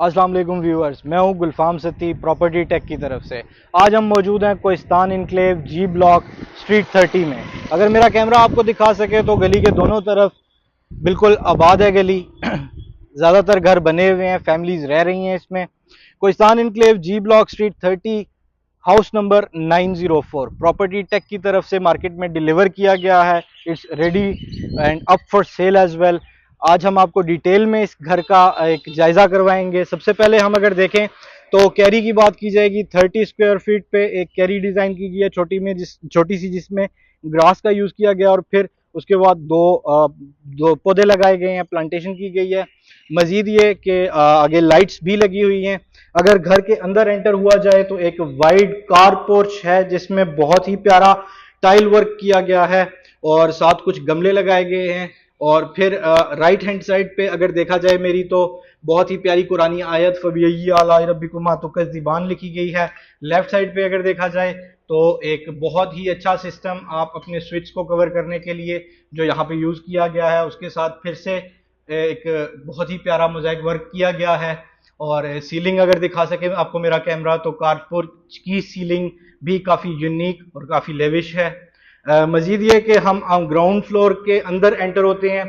अस्सलाम वालेकुम व्यूअर्स, मैं हूं गुलफाम सती प्रॉपर्टी टेक की तरफ से। आज हम मौजूद हैं Kohistan enclave G block street 30 में। अगर मेरा कैमरा आपको दिखा सके तो गली के दोनों तरफ बिल्कुल आबाद है गली। ज़्यादातर घर बने हुए हैं, फैमिलीज रह रही हैं इसमें। Kohistan enclave G block street 30 house number 904 property tech की तरफ से मार्केट में डिलीवर किया गया है। It's ready and up for sale as well. आज हम आपको डिटेल में इस घर का एक जायजा करवाएंगे। सबसे पहले हम अगर देखें तो कैरी की बात की जाएगी। 30 स्क्वायर फीट पे एक कैरी डिजाइन की गई है, छोटी सी, जिसमें ग्रास का यूज किया गया और फिर उसके बाद दो पौधे लगाए गए हैं, प्लांटेशन की गई है। मजीद ये कि आगे लाइट्स भी लगी हुई हैं। अगर घर के अंदर एंटर हुआ जाए तो एक वाइड कार पोर्च है जिसमें बहुत ही प्यारा टाइल वर्क किया गया है और साथ कुछ गमले लगाए गए हैं। और फिर राइट हैंड साइड पे अगर देखा जाए मेरी, तो बहुत ही प्यारी कुरानी आयत फबिय्यी आला रब्बिकुमा तुकज़्ज़िबान लिखी गई है। लेफ्ट साइड पे अगर देखा जाए तो एक बहुत ही अच्छा सिस्टम आप अपने स्विच को कवर करने के लिए जो यहाँ पे यूज किया गया है, उसके साथ फिर से एक बहुत ही प्यारा मोज़ाइक वर्क किया गया है। और सीलिंग अगर दिखा सके आपको मेरा कैमरा, तो कारपोर्च की सीलिंग भी काफ़ी यूनिक और काफ़ी लेविश है। मजीद ये कि हम ग्राउंड फ्लोर के अंदर एंटर होते हैं।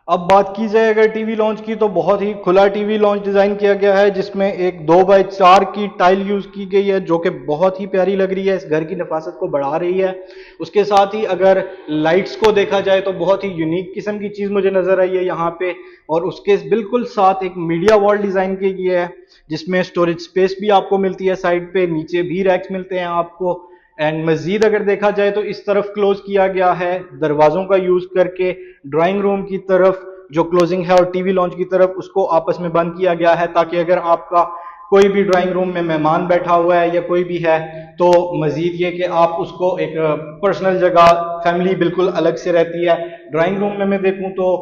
अब बात की जाए अगर टीवी लॉन्च की, तो बहुत ही खुला टीवी लॉन्च डिजाइन किया गया है जिसमें एक 2x4 की टाइल यूज की गई है जो कि बहुत ही प्यारी लग रही है, इस घर की नफासत को बढ़ा रही है। उसके साथ ही अगर लाइट्स को देखा जाए तो बहुत ही यूनिक किस्म की चीज मुझे नजर आई है यहाँ पे। और उसके बिल्कुल साथ एक मीडिया वॉल डिजाइन की गई है जिसमें स्टोरेज स्पेस भी आपको मिलती है, साइड पे नीचे भी रैक्स मिलते हैं आपको। एंड मजीद अगर देखा जाए तो इस तरफ क्लोज किया गया है दरवाजों का यूज करके। ड्राइंग रूम की तरफ जो क्लोजिंग है और टीवी लॉन्च की तरफ उसको आपस में बंद किया गया है, ताकि अगर आपका कोई भी ड्राइंग रूम में मेहमान बैठा हुआ है या कोई भी है तो मजीद ये कि आप उसको एक पर्सनल जगह, फैमिली बिल्कुल अलग से रहती है। ड्राइंग रूम में मैं देखूं तो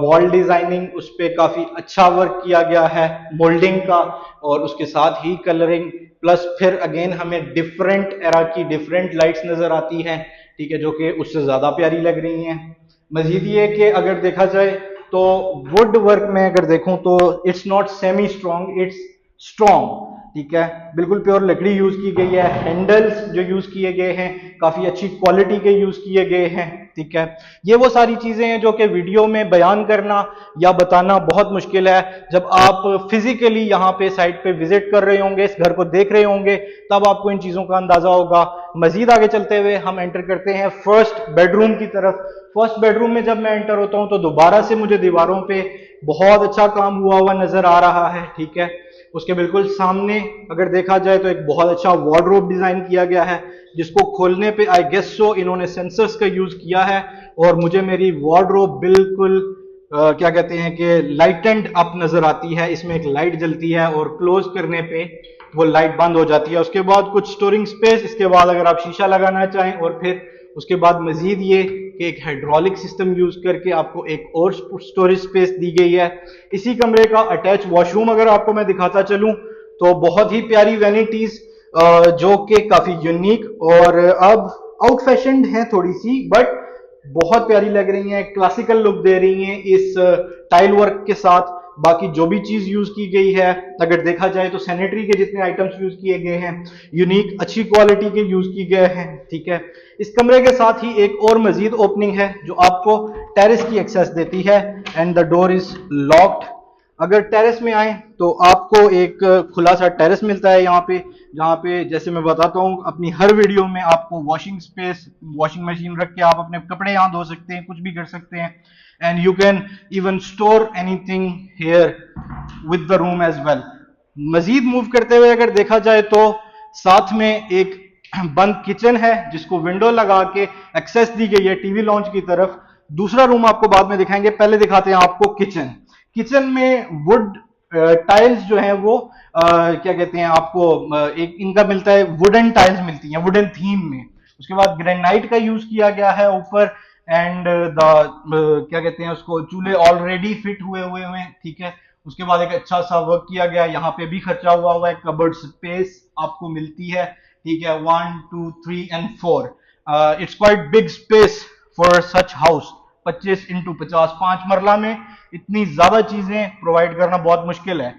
वॉल डिजाइनिंग उस पर काफी अच्छा वर्क किया गया है, मोल्डिंग का, और उसके साथ ही कलरिंग। प्लस फिर अगेन हमें डिफरेंट एरा की डिफरेंट लाइट्स नजर आती हैं, ठीक है, जो कि उससे ज्यादा प्यारी लग रही हैं। मजीद ये कि अगर देखा जाए तो वुड वर्क में अगर देखूं तो it's not semi strong, it's strong, ठीक है। बिल्कुल प्योर लकड़ी यूज की गई है। हैंडल्स जो यूज किए गए हैं काफी अच्छी क्वालिटी के यूज किए गए हैं, ठीक है। ये वो सारी चीजें हैं जो कि वीडियो में बयान करना या बताना बहुत मुश्किल है। जब आप फिजिकली यहाँ पे साइट पे विजिट कर रहे होंगे, इस घर को देख रहे होंगे, तब आपको इन चीजों का अंदाजा होगा। मजीद आगे चलते हुए हम एंटर करते हैं फर्स्ट बेडरूम की तरफ। फर्स्ट बेडरूम में जब मैं एंटर होता हूं तो दोबारा से मुझे दीवारों पे बहुत अच्छा काम हुआ हुआ नजर आ रहा है, ठीक है। उसके बिल्कुल सामने अगर देखा जाए तो एक बहुत अच्छा वार्डरोब डिजाइन किया गया है जिसको खोलने पे आई गेस सो इन्होंने सेंसर्स का यूज किया है और मुझे मेरी वार्डरोब बिल्कुल क्या कहते हैं कि लाइटेंड अप नजर आती है। इसमें एक लाइट जलती है और क्लोज करने पे वो लाइट बंद हो जाती है। उसके बाद कुछ स्टोरिंग स्पेस, इसके बाद अगर आप शीशा लगाना चाहें, और फिर उसके बाद मजीद ये कि एक हाइड्रोलिक सिस्टम यूज करके आपको एक और स्टोरेज स्पेस दी गई है। इसी कमरे का अटैच वॉशरूम अगर आपको मैं दिखाता चलूं तो बहुत ही प्यारी वैनिटीज जो कि काफी यूनिक और अब आउट फैशन है थोड़ी सी, बट बहुत प्यारी लग रही हैं, क्लासिकल लुक दे रही हैं इस टाइल वर्क के साथ। बाकी जो भी चीज यूज की गई है अगर देखा जाए तो सैनिटरी के जितने आइटम्स यूज किए गए हैं यूनिक अच्छी क्वालिटी के यूज किए गए हैं, ठीक है। इस कमरे के साथ ही एक और मजीद ओपनिंग है जो आपको टेरेस की एक्सेस देती है and the door is locked. अगर टेरेस में आए तो आपको एक खुला सा टेरेस मिलता है यहाँ पे, जहाँ पे जैसे मैं बताता हूँ अपनी हर वीडियो में आपको वॉशिंग स्पेस, वॉशिंग मशीन रख के आप अपने कपड़े यहाँ धो सकते हैं, कुछ भी कर सकते हैं। And you can even store anything here with the room as well. मजीद मूव करते हुए अगर देखा जाए तो साथ में एक बंद किचन है जिसको विंडो लगा के एक्सेस दी गई है टीवी लॉन्च की तरफ। दूसरा रूम आपको बाद में दिखाएंगे, पहले दिखाते हैं आपको किचन। किचन में वुड टाइल्स जो है वो क्या कहते हैं आपको एक इनका मिलता है, वुडन टाइल्स मिलती हैं वुडन थीम में। उसके बाद ग्रेनाइट का यूज किया गया है ऊपर एंड द क्या कहते हैं उसको, चूल्हे ऑलरेडी फिट हुए हुए हैं, ठीक है। उसके बाद एक अच्छा सा वर्क किया गया है, यहाँ पे भी खर्चा हुआ है, कबर्ड स्पेस आपको मिलती है, ठीक है। 1 2 3 and 4 it's quite big space for such house. 25 x 50, 5 मरला में इतनी ज्यादा चीजें प्रोवाइड करना बहुत मुश्किल है।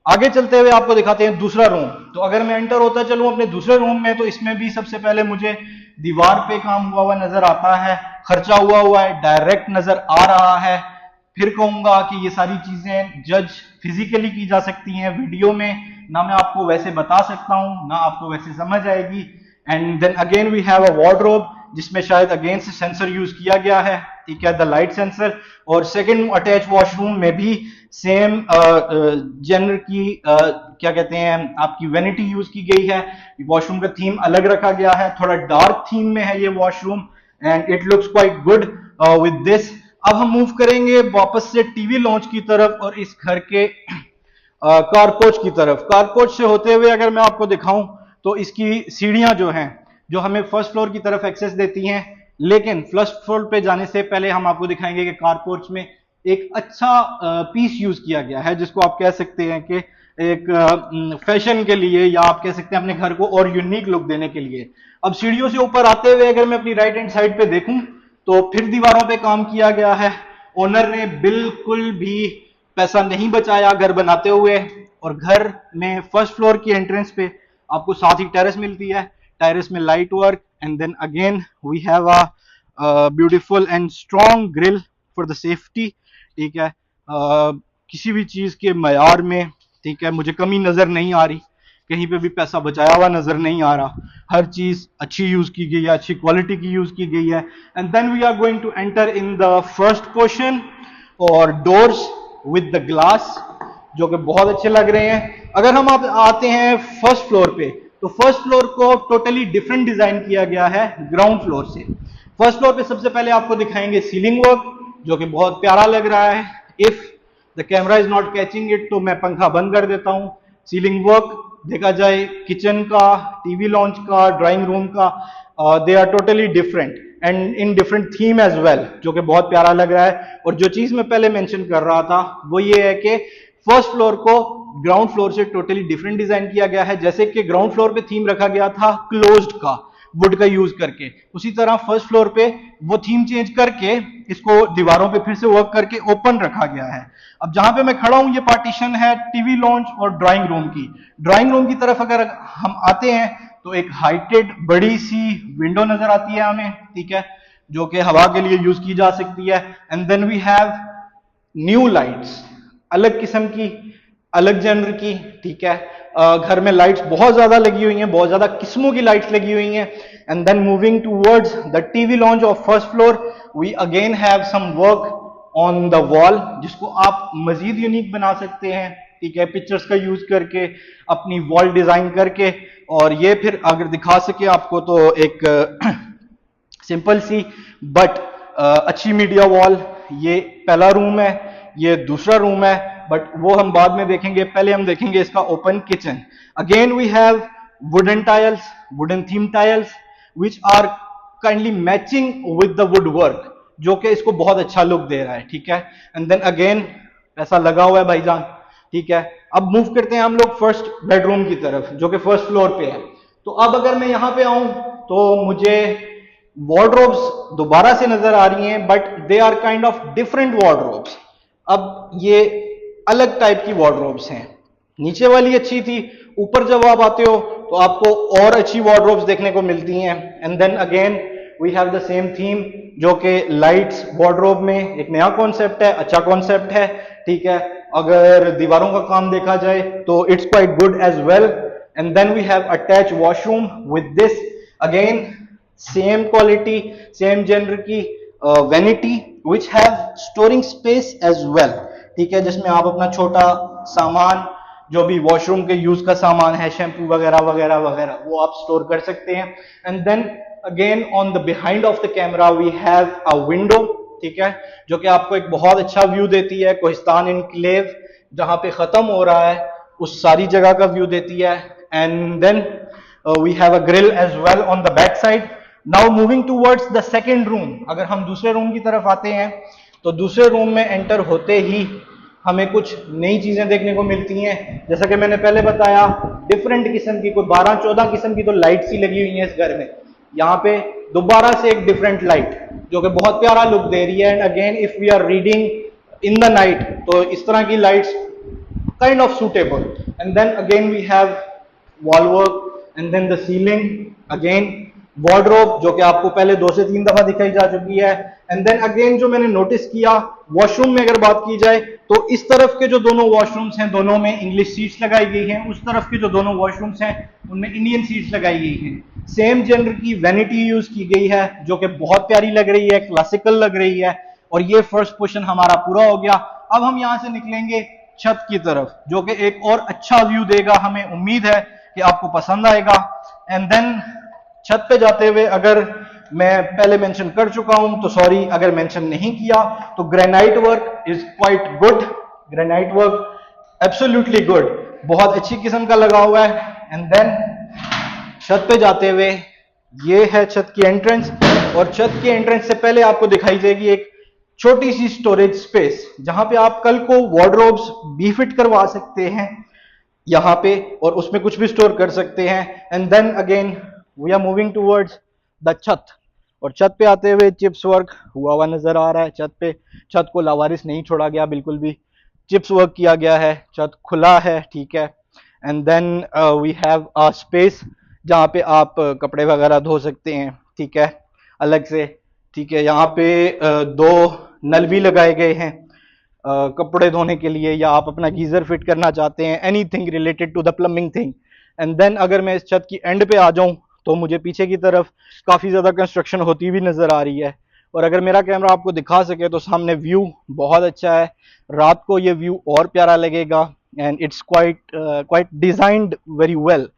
आगे चलते हुए आपको दिखाते हैं दूसरा रूम। तो अगर मैं एंटर होता चलूं अपने दूसरे रूम में, तो इसमें भी सबसे पहले मुझे दीवार पे काम हुआ हुआ नजर आता है, खर्चा हुआ है, डायरेक्ट नजर आ रहा है। फिर कहूंगा कि ये सारी चीजें जज फिजिकली की जा सकती हैं, वीडियो में ना मैं आपको वैसे बता सकता हूं, ना आपको वैसे समझ आएगी। And then again we have a wardrobe, जिसमें शायद अगेन से सेंसर यूज किया गया है, ठीक है, द लाइट सेंसर। और सेकंड अटैच वॉशरूम में भी सेम जेनर की क्या कहते हैं आपकी वेनिटी यूज की गई है। वॉशरूम का थीम अलग रखा गया है, थोड़ा डार्क थीम में है ये washroom, and it looks quite good with this. अब हम मूव करेंगे वापस से टीवी लॉन्च की तरफ और इस घर के कारपोच की तरफ। कारपोच से होते हुए अगर मैं आपको दिखाऊं तो इसकी सीढ़ियां जो हैं, जो हमें फर्स्ट फ्लोर की तरफ एक्सेस देती हैं, लेकिन फर्स्ट फ्लोर पे जाने से पहले हम आपको दिखाएंगे कि कारपोच में एक अच्छा पीस यूज किया गया है, जिसको आप कह सकते हैं कि एक फैशन के लिए, या आप कह सकते हैं अपने घर को और यूनिक लुक देने के लिए। अब सीढ़ियों से ऊपर आते हुए अगर मैं अपनी राइट हैंड साइड पे देखूं तो फिर दीवारों पे काम किया गया है। ओनर ने बिल्कुल भी पैसा नहीं बचाया घर बनाते हुए, और घर में फर्स्ट फ्लोर की एंट्रेंस पे आपको साथ ही टेरेस मिलती है, टेरेस में light work, and then again we have a beautiful and strong grill for the safety, ठीक है। किसी भी चीज के मयार में, ठीक है, मुझे कमी नजर नहीं आ रही, कहीं पे भी पैसा बचाया हुआ नजर नहीं आ रहा, हर चीज अच्छी यूज की गई है, अच्छी क्वालिटी की यूज की गई है। And then we are going to enter in the first portion, और डोर्स विद द ग्लास जो कि बहुत अच्छे लग रहे हैं। अगर हम आप आते हैं फर्स्ट फ्लोर पे, तो फर्स्ट फ्लोर को टोटली डिफरेंट डिजाइन किया गया है ग्राउंड फ्लोर से। फर्स्ट फ्लोर पे सबसे पहले आपको दिखाएंगे सीलिंग वर्क, जो कि बहुत प्यारा लग रहा है। If the camera is not catching it तो मैं पंखा बंद कर देता हूं। सीलिंग वर्क देखा जाए किचन का, टीवी लॉन्च का, ड्राइंग रूम का, they are totally different and in different theme as well, जो कि बहुत प्यारा लग रहा है। और जो चीज मैं पहले मेंशन कर रहा था वो ये है कि फर्स्ट फ्लोर को ग्राउंड फ्लोर से टोटली डिफरेंट डिजाइन किया गया है। जैसे कि ग्राउंड फ्लोर पे थीम रखा गया था क्लोज्ड का, वुड का यूज करके, उसी तरह फर्स्ट फ्लोर पे वो थीम चेंज करके इसको दीवारों पे फिर से वर्क करके ओपन रखा गया है। अब जहां पे मैं खड़ा हूं ये पार्टीशन है टीवी लॉन्च और ड्राइंग रूम की। ड्राइंग रूम की तरफ अगर हम आते हैं तो एक हाइटेड बड़ी सी विंडो नजर आती है हमें, ठीक है, जो कि हवा के लिए यूज की जा सकती है। And then we have new lights, अलग किस्म की, अलग जेनर की, ठीक है। घर में लाइट्स बहुत ज्यादा लगी हुई हैं, बहुत ज्यादा किस्मों की लाइट्स लगी हुई हैं। And then moving towards the TV lounge of first floor, we again have some work on the wall, जिसको आप मजीद यूनिक बना सकते हैं, ठीक है, पिक्चर्स का यूज करके, अपनी वॉल डिजाइन करके। और ये फिर अगर दिखा सके आपको तो एक सिंपल सी बट अच्छी मीडिया वॉल। ये पहला रूम है, ये दूसरा रूम है, बट वो हम बाद में देखेंगे, पहले हम देखेंगे इसका open kitchen. Again we have wooden tiles, wooden theme tiles which are kindly matching with the wood work, जो कि इसको बहुत अच्छा लुक दे रहा है, ठीक है। एंड देन अगेन पैसा लगा हुआ है भाईजान, ठीक है। अब मूव करते हैं हम लोग फर्स्ट बेडरूम की तरफ, जो कि फर्स्ट फ्लोर पे है। तो अब अगर मैं यहां पे आऊं तो मुझे वार्डरोब्स दोबारा से नजर आ रही हैं, but they are kind of different wardrobes. अब ये अलग टाइप की वार्डरोब्स हैं। नीचे वाली अच्छी थी, ऊपर जब आप आते हो तो आपको और अच्छी वार्डरोब्स देखने को मिलती हैं। And then again we have the same theme, जो कि लाइट्स वार्डरोब में एक नया कॉन्सेप्ट है, अच्छा कॉन्सेप्ट है, ठीक है। अगर दीवारों का काम देखा जाए तो it's quite good as well. And then we have attach washroom with this, again same quality, same genre की vanity which have storing space as well, ठीक है, जिसमें आप अपना छोटा सामान, जो भी वॉशरूम के यूज का सामान है, शैम्पू वगैरह वगैरह वगैरह, वो आप स्टोर कर सकते हैं। And then again on the behind of the camera we have a window, ठीक है, जो कि आपको एक बहुत अच्छा व्यू देती है। कोहिस्तान इनक्लेव जहां पे खत्म हो रहा है उस सारी जगह का व्यू देती है। And then we have a grill as well on the back side. Now moving towards the second room, अगर हम दूसरे रूम की तरफ आते हैं तो दूसरे रूम में एंटर होते ही हमें कुछ नई चीजें देखने को मिलती हैं। जैसा कि मैंने पहले बताया, डिफरेंट किस्म की, कोई 12-14 किस्म की तो लाइट्स ही लगी हुई हैं इस घर में। यहाँ पे दोबारा से एक डिफरेंट लाइट, जो कि बहुत प्यारा लुक दे रही है। And again if we are reading in the night, तो इस तरह की lights kind of suitable. And then again we have wall work, and then the ceiling again, wardrobe जो कि आपको पहले 2 से 3 दफा दिखाई जा चुकी है. एंड देन अगेन जो मैंने नोटिस किया, वॉशरूम में अगर बात की जाए तो इस तरफ के जो दोनों वॉशरूम्स हैं दोनों में इंग्लिश सीट्स लगाई गई हैं, उस तरफ के जो दोनों वॉशरूम्स हैं उनमें इंडियन सीट्स लगाई गई हैं. सेम जेंडर की वैनिटी यूज की गई है जो कि बहुत प्यारी लग रही है, क्लासिकल लग रही है. और ये फर्स्ट पोर्शन हमारा पूरा हो गया. अब हम यहां से निकलेंगे छत की तरफ जो कि एक और अच्छा व्यू देगा. हमें उम्मीद है कि आपको पसंद आएगा. एंड देन छत पे जाते हुए, अगर मैं पहले मेंशन कर चुका हूं तो सॉरी अगर मेंशन नहीं किया, तो granite work is quite good. Granite work absolutely good, बहुत अच्छी किस्म का लगा हुआ है. एंड देन छत पे जाते हुए ये है छत की एंट्रेंस. और छत की एंट्रेंस से पहले आपको दिखाई देगी एक छोटी सी स्टोरेज स्पेस जहां पे आप कल को वार्डरोब्स भी फिट करवा सकते हैं यहां पे, और उसमें कुछ भी स्टोर कर सकते हैं. And then again we are moving towards the छत. और छत पे आते हुए चिप्स वर्क हुआ हुआ नजर आ रहा है. छत पे, छत को लावारिस नहीं छोड़ा गया, बिल्कुल भी चिप्स वर्क किया गया है. छत खुला है, ठीक है. And then we have a space जहाँ पे आप कपड़े वगैरह धो सकते हैं, ठीक है, अलग से, ठीक है. यहाँ पे 2 नल भी लगाए गए हैं कपड़े धोने के लिए, या आप अपना गीजर फिट करना चाहते हैं, anything related to the plumbing thing. And then अगर मैं इस छत की एंड पे आ जाऊं तो मुझे पीछे की तरफ काफी ज्यादा कंस्ट्रक्शन होती हुई नजर आ रही है. और अगर मेरा कैमरा आपको दिखा सके तो सामने व्यू बहुत अच्छा है. रात को ये व्यू और प्यारा लगेगा. And it's quite designed very well.